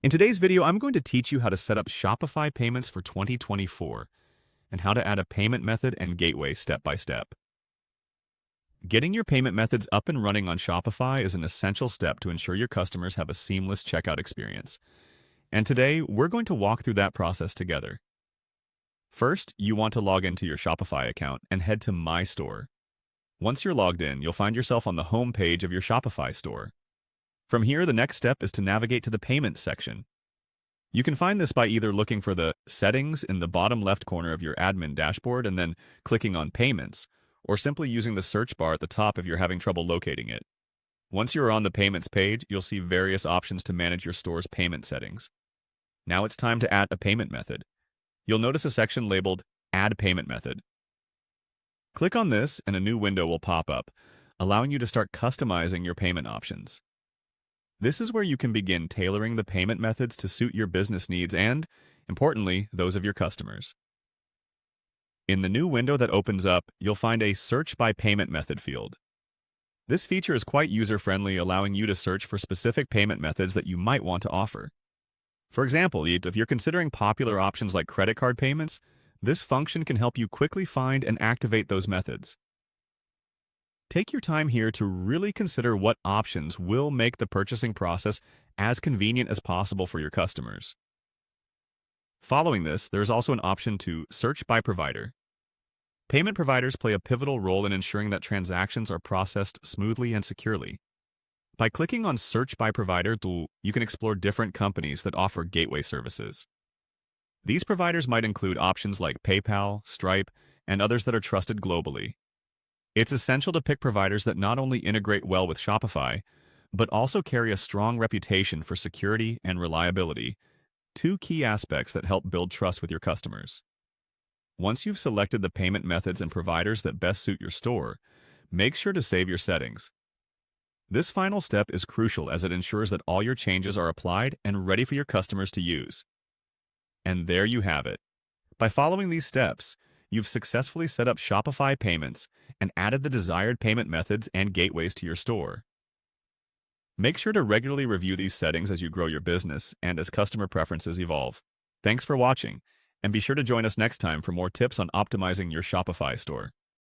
In today's video, I'm going to teach you how to set up Shopify payments for 2024 and how to add a payment method and gateway step by step. Getting your payment methods up and running on Shopify is an essential step to ensure your customers have a seamless checkout experience. And today, we're going to walk through that process together. First, you want to log into your Shopify account and head to My Store. Once you're logged in, you'll find yourself on the home page of your Shopify store. From here, the next step is to navigate to the Payments section. You can find this by either looking for the Settings in the bottom left corner of your admin dashboard and then clicking on Payments, or simply using the search bar at the top if you're having trouble locating it. Once you're on the Payments page, you'll see various options to manage your store's payment settings. Now it's time to add a payment method. You'll notice a section labeled Add Payment Method. Click on this and a new window will pop up, allowing you to start customizing your payment options. This is where you can begin tailoring the payment methods to suit your business needs and, importantly, those of your customers. In the new window that opens up, you'll find a Search by Payment Method field. This feature is quite user-friendly, allowing you to search for specific payment methods that you might want to offer. For example, if you're considering popular options like credit card payments, this function can help you quickly find and activate those methods. Take your time here to really consider what options will make the purchasing process as convenient as possible for your customers. Following this, there is also an option to Search by Provider. Payment providers play a pivotal role in ensuring that transactions are processed smoothly and securely. By clicking on Search by Provider, you can explore different companies that offer gateway services. These providers might include options like PayPal, Stripe, and others that are trusted globally. It's essential to pick providers that not only integrate well with Shopify, but also carry a strong reputation for security and reliability, two key aspects that help build trust with your customers. Once you've selected the payment methods and providers that best suit your store, make sure to save your settings. This final step is crucial as it ensures that all your changes are applied and ready for your customers to use. And there you have it. By following these steps, you've successfully set up Shopify payments and added the desired payment methods and gateways to your store. Make sure to regularly review these settings as you grow your business and as customer preferences evolve. Thanks for watching, and be sure to join us next time for more tips on optimizing your Shopify store.